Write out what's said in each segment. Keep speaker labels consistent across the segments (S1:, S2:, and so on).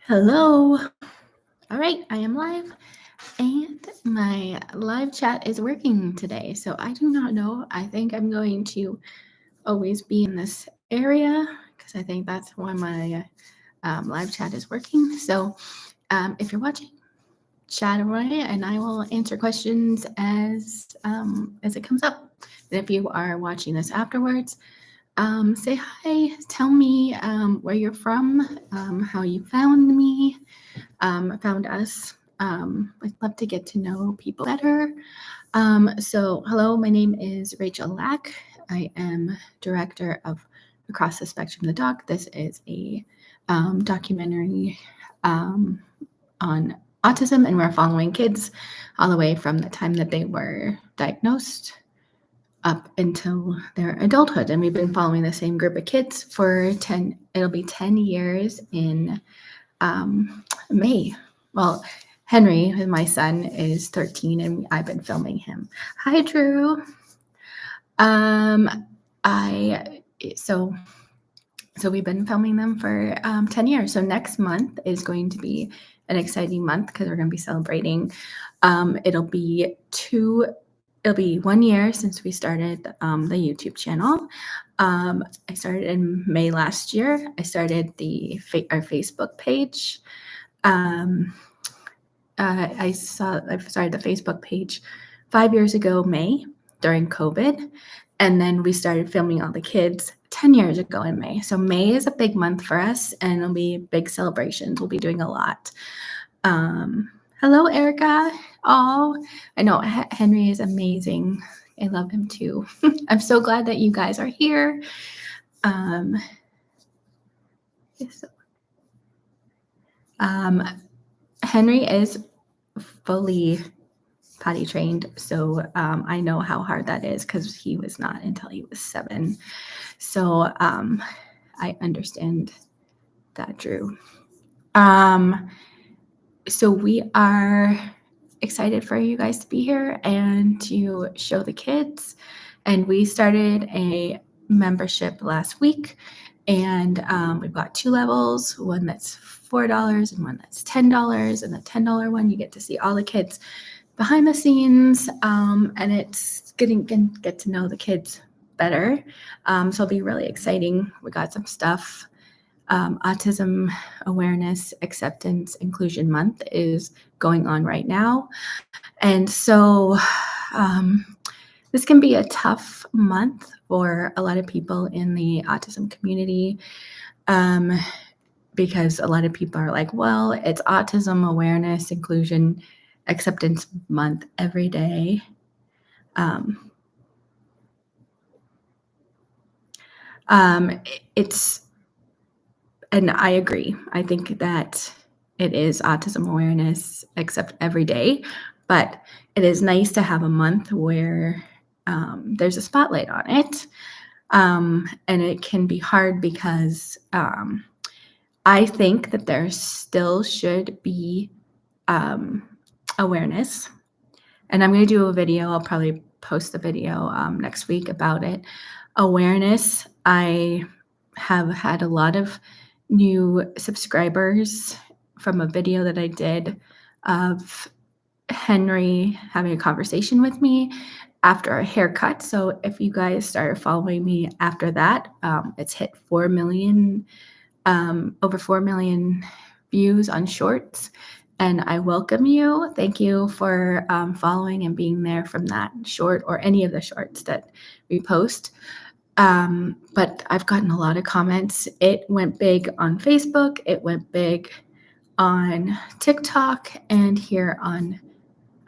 S1: Hello. All right, I am live and my live chat is working today. So I do not know. I think I'm going to always be in this area because I think that's why my live chat is working. So if you're watching, chat away and I will answer questions as it comes up. And if you are watching this afterwards, say hi, tell me where you're from, how you found me, found us. I'd love to get to know people better. So, hello, my name is Rachel Lack. I am director of Across the Spectrum the Doc. This is a documentary on autism, and we're following kids all the way from the time that they were diagnosed up until their adulthood. And we've been following the same group of kids for it'll be 10 years in May. Well, Henry, my son, is 13 and I've been filming him. Hi, Drew. So we've been filming them for 10 years. So next month is going to be an exciting month because we're going to be celebrating. It'll be 1 year since we started the YouTube channel. I started in May last year. I started our Facebook page. I started the Facebook page 5 years ago, May, during COVID. And then we started filming all the kids 10 years ago in May. So May is a big month for us and it'll be big celebrations. We'll be doing a lot. Hello, Erica. Oh, I know Henry is amazing. I love him too. I'm so glad that you guys are here. Henry is fully potty trained, so I know how hard that is because he was not until he was 7. So I understand that, Drew. So we are excited for you guys to be here and to show the kids. And we started a membership last week, and we've got 2 levels, one that's $4 and one that's $10. And the $10 one, you get to see all the kids behind the scenes, and it's get to know the kids better. So it'll be really exciting. We got some stuff. Autism Awareness, Acceptance, Inclusion Month is going on right now. And so this can be a tough month for a lot of people in the autism community because a lot of people are like, well, it's Autism Awareness, Inclusion, Acceptance Month every day. And I agree. I think that it is Autism Awareness Accept every day, but it is nice to have a month where there's a spotlight on it. And it can be hard because I think that there still should be awareness. And I'm going to do a video. I'll probably post the video next week about it. Awareness. I have had a lot of new subscribers from a video that I did of Henry having a conversation with me after a haircut. So if you guys started following me after that, it's hit 4 million, over 4 million views on shorts. And I welcome you. Thank you for following and being there from that short or any of the shorts that we post. But I've gotten a lot of comments. It went big on Facebook. It went big on TikTok and here on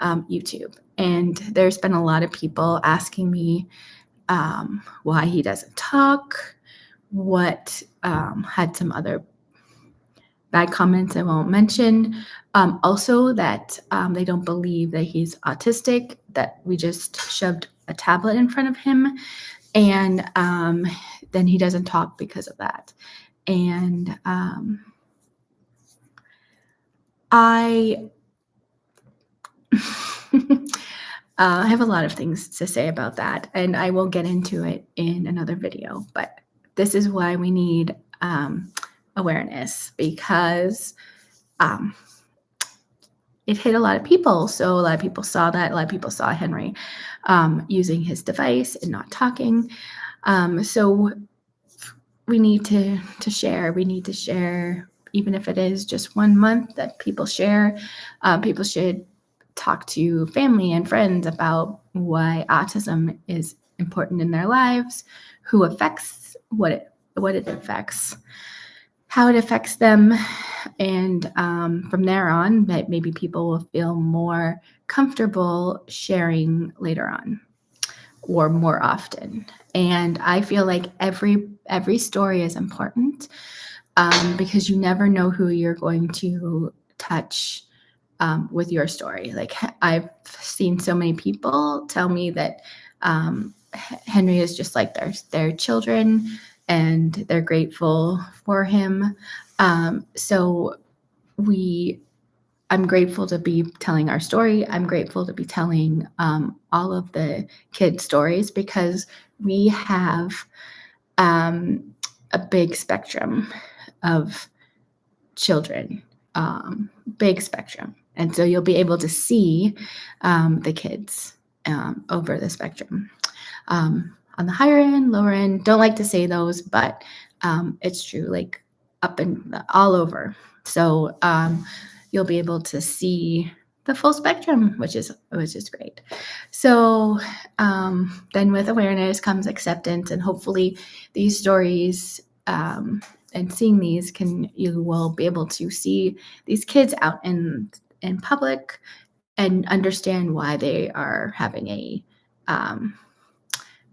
S1: YouTube. And there's been a lot of people asking me why he doesn't talk, what had some other bad comments I won't mention. Also that they don't believe that he's autistic, that we just shoved a tablet in front of him. And then he doesn't talk because of that. And I have a lot of things to say about that, and I will get into it in another video. But this is why we need awareness, because um, it hit a lot of people. So a lot of people saw that. A lot of people saw Henry using his device and not talking. So we need to share. We need to share, even if it is just 1 month that people share. People should talk to family and friends about why autism is important in their lives, who affects what it affects, how it affects them, and from there on, that maybe people will feel more comfortable sharing later on or more often. And I feel like every story is important because you never know who you're going to touch with your story. Like I've seen so many people tell me that Henry is just like their children, and they're grateful for him. So we I'm grateful to be telling our story. I'm grateful to be telling all of the kids' stories because we have um, a big spectrum of children, big spectrum. And so you'll be able to see the kids over the spectrum. On the higher end, lower end, don't like to say those, but it's true, like up and all over. So you'll be able to see the full spectrum, which is great. So then with awareness comes acceptance, and hopefully these stories and seeing these you will be able to see these kids out in public and understand why they are having a um,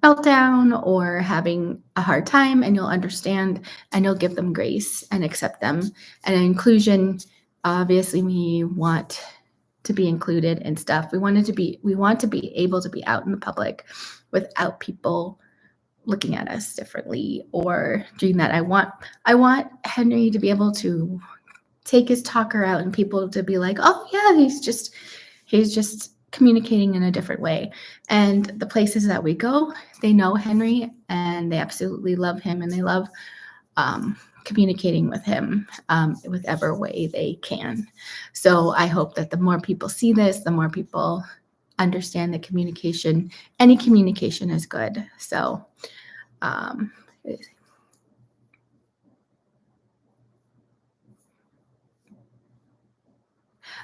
S1: meltdown or having a hard time, and you'll understand and you'll give them grace and accept them. And inclusion, obviously we want to be included in stuff. We want to be able to be out in the public without people looking at us differently or doing that. I want Henry to be able to take his talker out and people to be like, oh yeah, he's just communicating in a different way. And the places that we go, they know Henry and they absolutely love him, and they love communicating with him whatever way they can. So I hope that the more people see this, the more people understand that any communication is good. So um,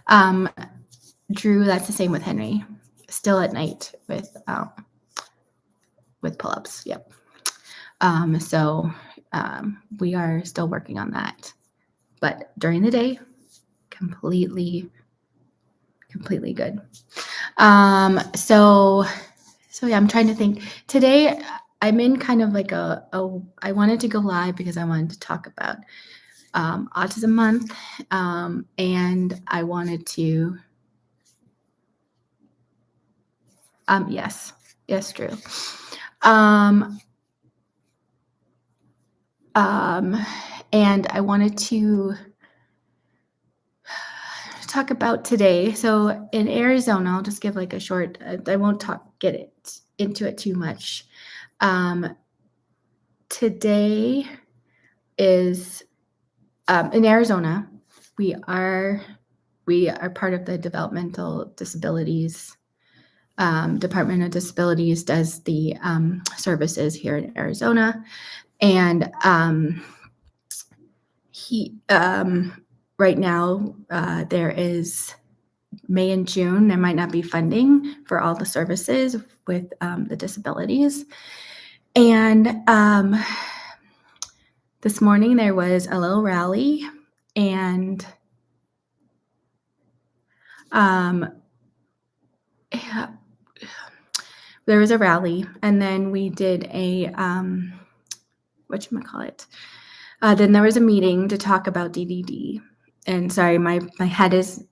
S1: um, Drew, that's the same with Henry. Still at night with pull-ups. Yep. So we are still working on that, but during the day, completely good. So yeah, I'm trying to think. Today, I'm in kind of like I wanted to go live because I wanted to talk about Autism Month, and I wanted to. Yes, Drew. And I wanted to talk about today. So in Arizona, I'll just give like a short. I won't get into it too much. Today is in Arizona. We are part of the Developmental Disabilities Department of Disabilities does the services here in Arizona, and right now there is May and June. There might not be funding for all the services with the disabilities, and this morning there was a little rally, and there was a rally, and then we did a whatchamacallit. Then there was a meeting to talk about DDD. And sorry, my head is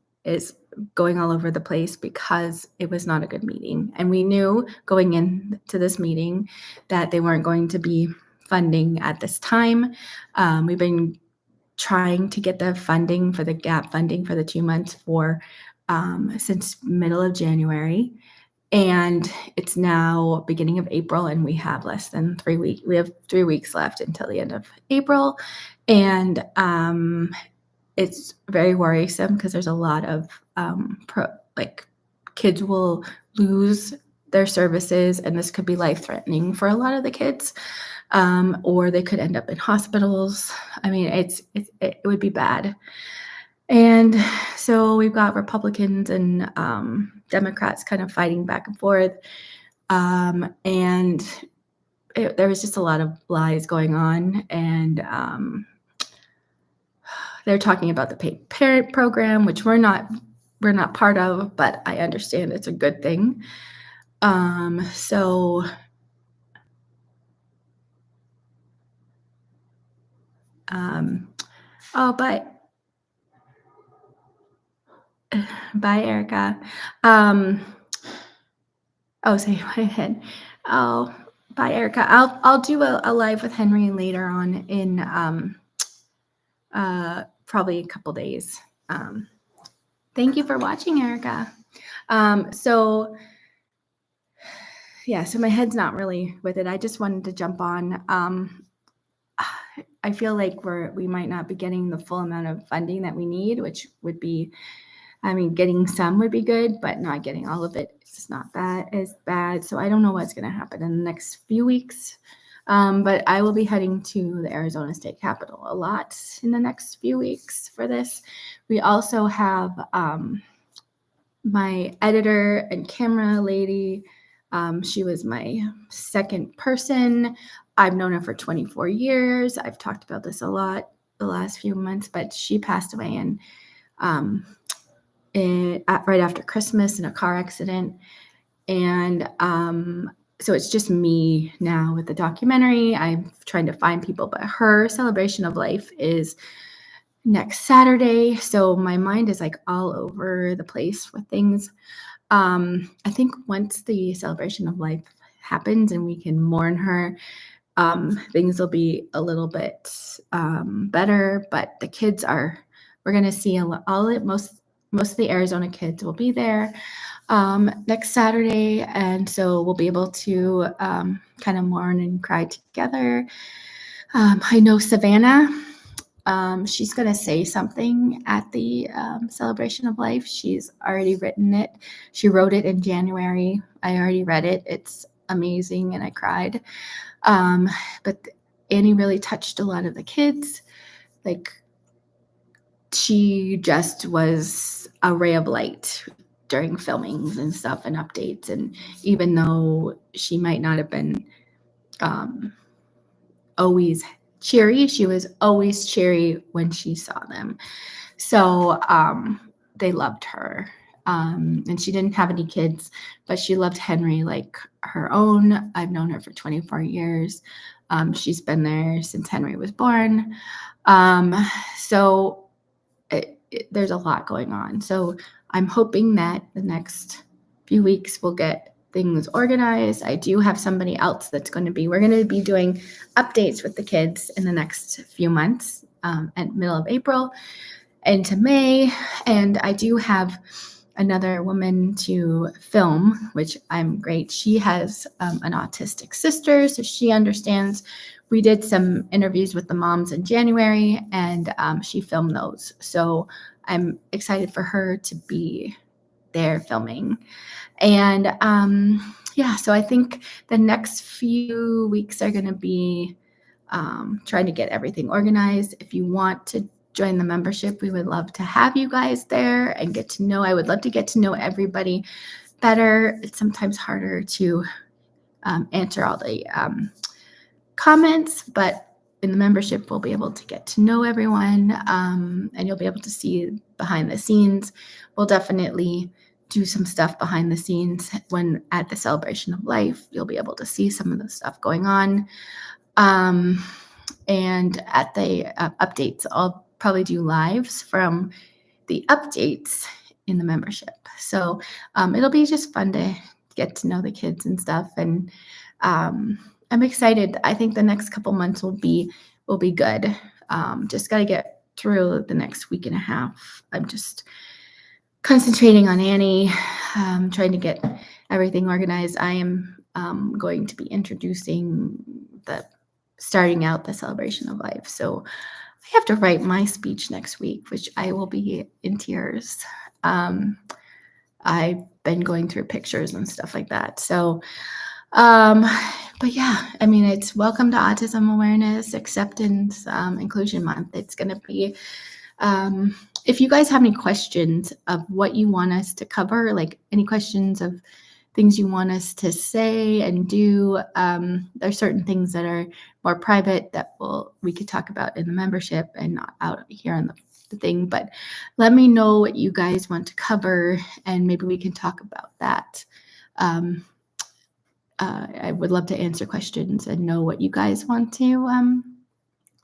S1: going all over the place because it was not a good meeting. And we knew going into this meeting that they weren't going to be funding at this time. We've been trying to get the funding for the gap funding for the 2 months since middle of January. And it's now beginning of April, and we have less than 3 weeks. We have 3 weeks left until the end of April. And it's very worrisome because there's a lot of like kids will lose their services, and this could be life threatening for a lot of the kids, or they could end up in hospitals. I mean, it would be bad. And so we've got Republicans and Democrats kind of fighting back and forth. And there was just a lot of lies going on. And they're talking about the paid parent program, which we're not part of, but I understand it's a good thing. So oh, but bye, Erica. Um, oh, say my head. Oh, bye, Erica. I'll do a live with Henry later on in probably a couple days. Thank you for watching, Erica. So yeah, so my head's not really with it. I just wanted to jump on. I feel like we might not be getting the full amount of funding that we need, which would be, I mean, getting some would be good, but not getting all of it is just not as bad. So I don't know what's going to happen in the next few weeks. But I will be heading to the Arizona State Capitol a lot in the next few weeks for this. We also have my editor and camera lady. She was my second person. I've known her for 24 years. I've talked about this a lot the last few months, but she passed away right after Christmas in a car accident. And so it's just me now with the documentary. I'm trying to find people, but her celebration of life is next Saturday. So my mind is like all over the place with things. I think once the celebration of life happens and we can mourn her, things will be a little bit better. But the kids we're going to see most of the Arizona kids will be there next Saturday. And so we'll be able to kind of mourn and cry together. I know Savannah. She's going to say something at the celebration of life. She's already written it. She wrote it in January. I already read it. It's amazing, and I cried. But Annie really touched a lot of the kids. Like, she just was a ray of light during filmings and stuff and updates. And even though she might not have been always cheery, she was always cheery when she saw them. So they loved her. And she didn't have any kids, but she loved Henry like her own. I've known her for 24 years. She's been there since Henry was born. So there's a lot going on. So I'm hoping that the next few weeks we'll get things organized. I do have somebody else we're going to be doing updates with the kids in the next few months, at middle of April into May. And I do have another woman to film, which I'm great. She has an autistic sister, so she understands. We did some interviews with the moms in January, and she filmed those. So I'm excited for her to be there filming. And yeah, so I think the next few weeks are going to be trying to get everything organized. If you want to join the membership, we would love to have you guys there and I would love to get to know everybody better. It's sometimes harder to answer all the comments, but in the membership, we'll be able to get to know everyone, and you'll be able to see behind the scenes. We'll definitely do some stuff behind the scenes when at the celebration of life. You'll be able to see some of the stuff going on. And at the updates, I'll probably do lives from the updates in the membership. So it'll be just fun to get to know the kids and stuff. And I'm excited. I think the next couple months will be good. Just got to get through the next week and a half. I'm just concentrating on Annie, trying to get everything organized. I am going to be introducing starting out the celebration of life. So I have to write my speech next week, which I will be in tears. Um, I've been going through pictures and stuff like that. So, um, but yeah, I mean, it's Welcome to Autism Awareness, Acceptance, Inclusion Month. It's going to be, if you guys have any questions of what you want us to cover, like any questions of things you want us to say and do, there's certain things that are more private that we could talk about in the membership and not out here on the thing. But let me know what you guys want to cover, and maybe we can talk about that. I would love to answer questions and know what you guys want to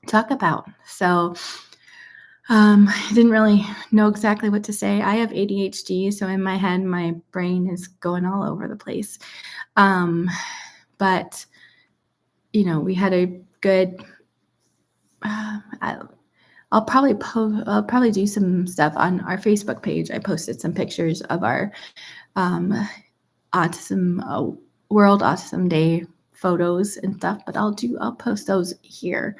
S1: talk about. So I didn't really know exactly what to say. I have ADHD, so in my head, my brain is going all over the place. But we had a good. I'll probably do some stuff on our Facebook page. I posted some pictures of our autism World Autism Day photos and stuff, but I'll post those here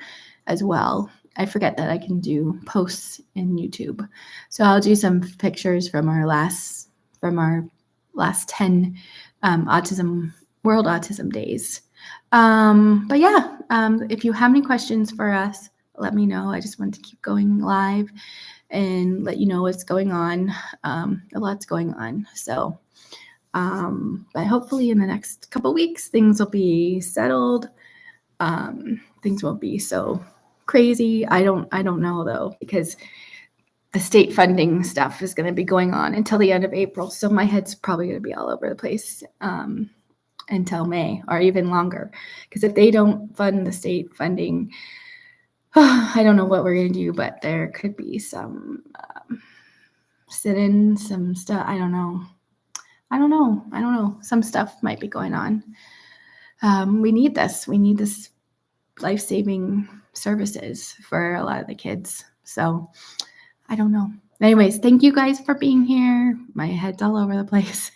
S1: as well. I forget that I can do posts in YouTube, so I'll do some pictures from our last 10 World Autism Days. But yeah, if you have any questions for us, let me know. I just want to keep going live and let you know what's going on. A lot's going on, so. But hopefully in the next couple weeks, things will be settled. Things won't be so crazy. I don't know though, because the state funding stuff is going to be going on until the end of April. So my head's probably going to be all over the place until May or even longer. Because if they don't fund the state funding, I don't know what we're going to do, but there could be some sit-in, some stuff. I don't know. Some stuff might be going on. We need this. We need this life-saving services for a lot of the kids. So I don't know. Anyways, thank you guys for being here. My head's all over the place.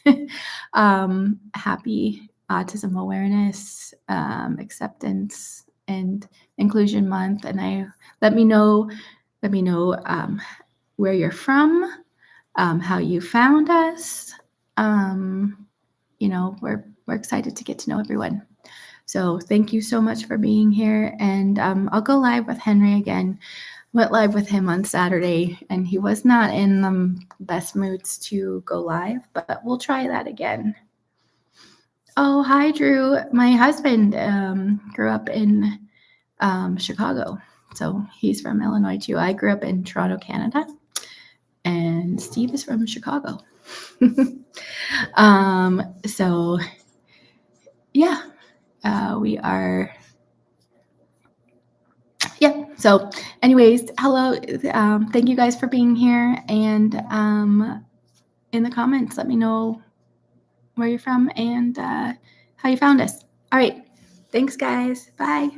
S1: Happy Autism Awareness, Acceptance, and Inclusion Month. And let me know where you're from, how you found us. We're excited to get to know everyone. So thank you so much for being here. And I'll go live with Henry again. Went live with him on Saturday, and he was not in the best moods to go live, but we'll try that again. Oh, hi, Drew. My husband grew up in Chicago. So he's from Illinois too. I grew up in Toronto, Canada, and Steve is from Chicago. So yeah, we are. Yeah. So anyways, hello. Thank you guys for being here. And in the comments, let me know where you're from and how you found us. All right. Thanks, guys. Bye.